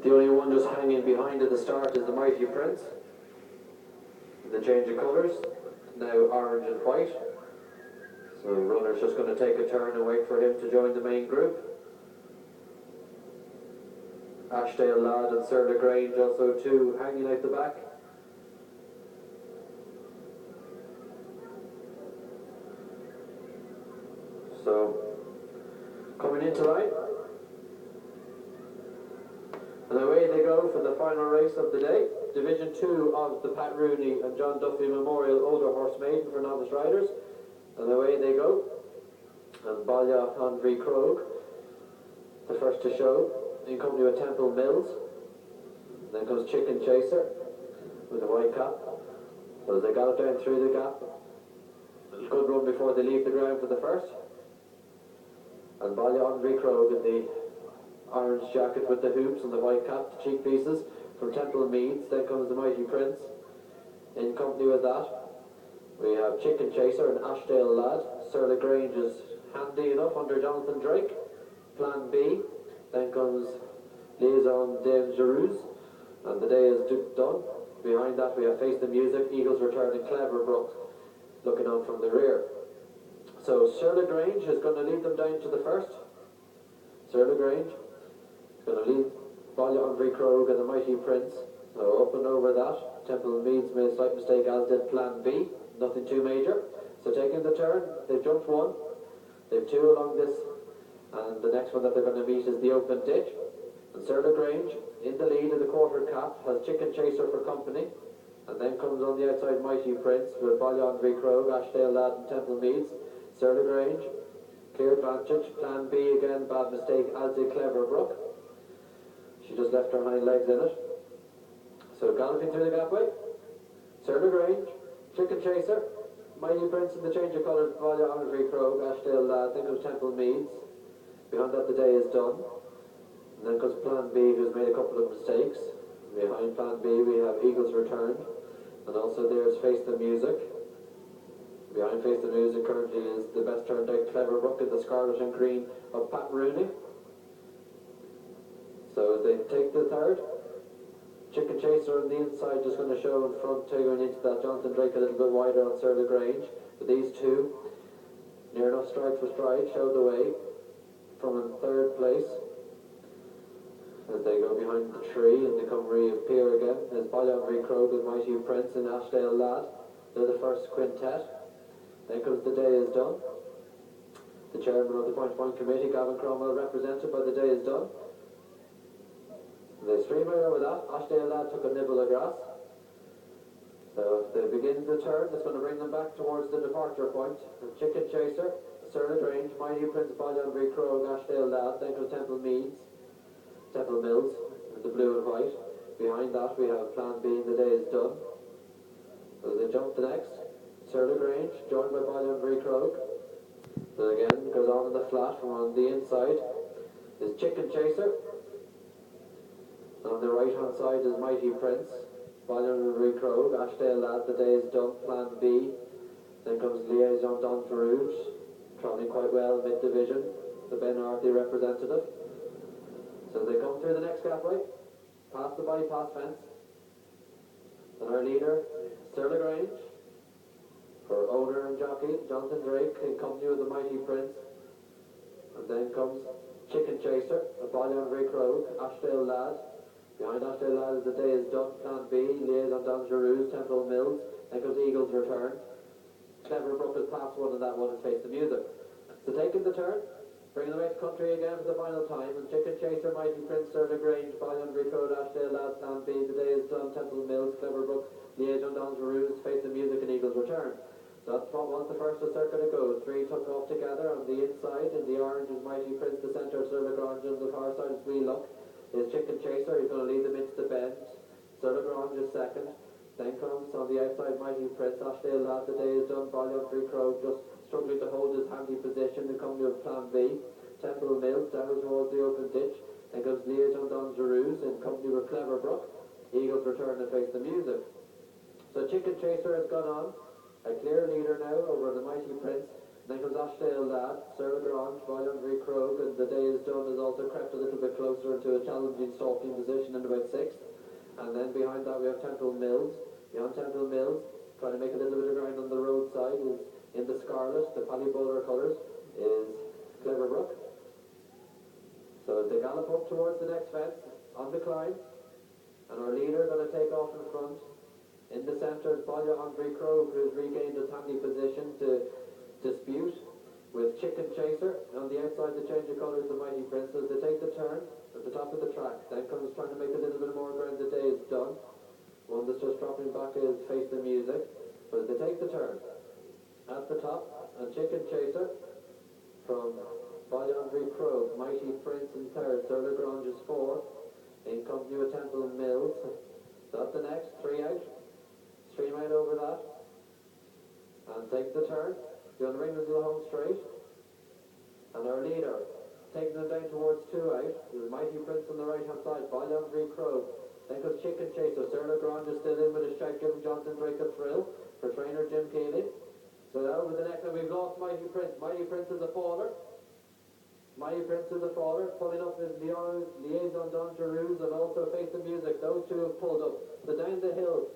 The only one just hanging behind at the start is the Mighty Prince. The change of colours, now orange and white. So the runner's just going to take a turn and wait for him to join the main group. Ashdale Lad and Sir Largrange also too hanging out the back. So coming into line. And away they go for the final race of the day. Division 2 of the Pat Rooney and John Duffy Memorial Older Horse Maiden for novice riders. And away they go. And Balya Henry Krogh, the first to show, in company with Temple Mills. Then comes Chicken Chaser with a white cap. So as they gallop down through the gap, a good run before they leave the ground for the first. And Balya Henry Krogh in the orange jacket with the hoops and the white cap, the cheek pieces from Temple Meads. Then comes the Mighty Prince. In company with that, we have Chicken Chaser and Ashdale Lad. Sir Largrange is handy enough under Jonathan Drake. Plan B. Then comes Liaison Dangereuse, and the day is done. Behind that we have Face the Music, Eagles Return and Cleverbrook looking on from the rear. So Sir Largrange is going to lead them down to the first. Sir Largrange is going to lead Balya Henry Krogh and the Mighty Prince. So up and over that, Temple Meads made a slight mistake, as did Plan B. Nothing too major. So taking the turn, they've jumped one. They've two along this, and the next one that they're going to meet is the open ditch. And Sir Largrange in the lead of the quarter cap has Chicken Chaser for company. And then comes on the outside Mighty Prince with Balya Henry Krogh, Ashdale Lad and Temple Meads. Sir Largrange, clear advantage. Plan B again, bad mistake, as did Cleverbrook. She just left her hind legs in it. So galloping through the gapway, Sir Largrange, Chicken Chaser, Mighty Prince in the change of colours, Balya Henry Krogh, Ashdale Lad, then comes Temple Meads. Behind that the day is done. And then comes Plan B, who's made a couple of mistakes. Behind Plan B we have Eagles Return. And also there's Face the Music. Behind Face the Music currently is the best turned out Cleverbrook in the scarlet and green of Pat Rooney. So they take the third. Chicken Chaser on the inside just going to show in front, going into that Jonathan Drake a little bit wider on Sir Largrange. But these two, near enough stride for stride, show the way from in third place. As they go behind the tree and they come reappear again, there's Balya Henry Krogh and Mighty Prince and Ashdale Lad. They're the first quintet. Then comes the day is done. The chairman of the point-to-point committee, Gavin Cromwell, represented by the day is done. They stream right over that. Ashdale Lad took a nibble of grass. So if they begin the turn, it's going to bring them back towards the departure point. And Chicken Chaser, Sir Largrange, Mighty Prince, Balya Henry Krogh, Ashdale Lad, then comes Temple Meads, Temple Mills, with the blue and white. Behind that we have Plan B and the day is done. So they jump the next. Sir Largrange, joined by Balya Henry Krogh. So again, goes on in the flat from on the inside is Chicken Chaser. On the right hand side is Mighty Prince, Balya Henry Krogh, Ashdale Lad, the day is done, Plan B. Then comes Liaison Dangereuse, travelling quite well mid-division, the Ben Arthey representative. So they come through the next gapway, past the bypass fence. And our leader, Sir Largrange, for owner and jockey, Jonathan Drake, in company with the Mighty Prince. And then comes Chicken Chaser, Balya Henry Krogh, Ashdale Lad. Behind Ashdale Lad as the day is done, Plan B, Liaison Dangereuse, Temple Mills. Then comes Eagles Return. Cleverbrook is past one and that one is Face the Music. So taking the turn, bringing them out to country again for the final time. And Chicken Chaser, Mighty Prince, Sir Largrange, Balya Henry Krogh, Ashdale Lad, Plan B, the day is done, Temple Mills, Cleverbrook, Liaison Dangereuse, Face the Music and Eagles Return. So that's what was the first of circuit to go. Three took off together on the inside. In the orange is Mighty Prince, the centre, Sir Largrange, on the far side is Wheelock. Is Chicken Chaser, he's going to lead them into the bend. Sir Largrange is second. Then comes on the outside Mighty Prince, Ashdale Lad, the day is done, Balya Henry Krogh just struggling to hold his handy position. The company of Plan B, Temple Mills down towards the open ditch. Then comes Liaison Dangereuse in company with Cleverbrook. Eagles Return to Face the Music. So Chicken Chaser has gone on, a clear leader now over the Mighty Prince. Then comes Ashdale Lad, Sir Largrange, Voluntary Krog, and the day is done has also crept a little bit closer into a challenging stalking position in about 6th. And then behind that we have Temple Mills. Beyond Temple Mills, trying to make a little bit of ground on the roadside, is in the scarlet, the Paddy Bowler colours, is Cleverbrook. So they gallop up towards the next fence, on the climb, and our leader going to take off in front. In the centre is Voluntary Krog, who's regained a tiny position to dispute with Chicken Chaser. On the outside, the change of colours, the Mighty Prince, as they take the turn at the top of the track. Then comes trying to make a little bit more ground. The day is done. One that's just dropping back is Face the Music. But as they take the turn at the top, and Chicken Chaser from Voluntary Krog, Mighty Prince in 3rd, Sir Largrange is 4th. In comes New Temple Mills. So at the next, 3 out. Stream out over that. And takes the turn. Going to ring into the home straight. And our leader, taking them down towards 2 out, is Mighty Prince on the right hand side, Voluntary Krog. Then goes Chicken Chaser. Sir Largrange is still in with a shout, giving Jonathan Drake a thrill for trainer Jim Keeling. So now over the neck, and we've lost Mighty Prince. Mighty Prince is a faller. Mighty Prince is a faller, pulling up his liaison Dongeroos and also Face the Music. Those two have pulled up. So down the hill,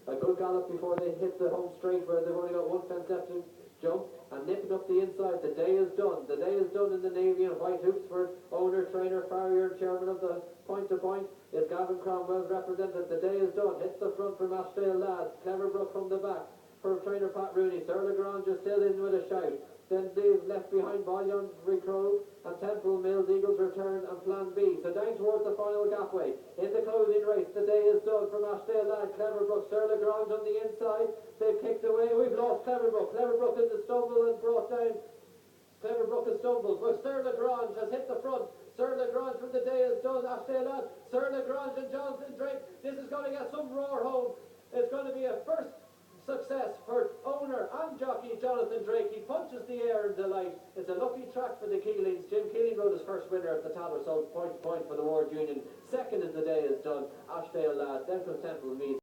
a good gallop before they hit the home straight where they've only got 1 fence left to jump, and nipping up the inside. The day is done. The day is done in the navy and white hoops for owner, trainer, farrier, chairman of the Point to Point. Is Gavin Cromwell's represented. The day is done. Hits the front from Ashdale Lad. Cleverbrook from the back for trainer Pat Rooney. Sir Largrange is still in with a shout. Then they've left behind Voluntary Krog and Temple Mills, Eagles Return and Plan B. So down towards the final gapway. In the closing race, the day is done from Ashdale Lad, Cleverbrook, Sir Largrange on the inside. They've kicked away. We've lost Cleverbrook. Cleverbrook is a stumble and brought down. Cleverbrook has stumbled. But Sir Largrange has hit the front. Sir Largrange from the day is done. Ashdale Lad, Sir Largrange and Jonathan Drake. This is going to get some roar home. It's going to be a first success for owner and jockey Jonathan Drake. He punches the air in delight. It's a lucky track for the Keelings. Jim Keeling rode his first winner at the Tattersalls Point to Point for the Ward Union. 2nd as the day is done, Ashdale Lad. Then comes Temple Meads.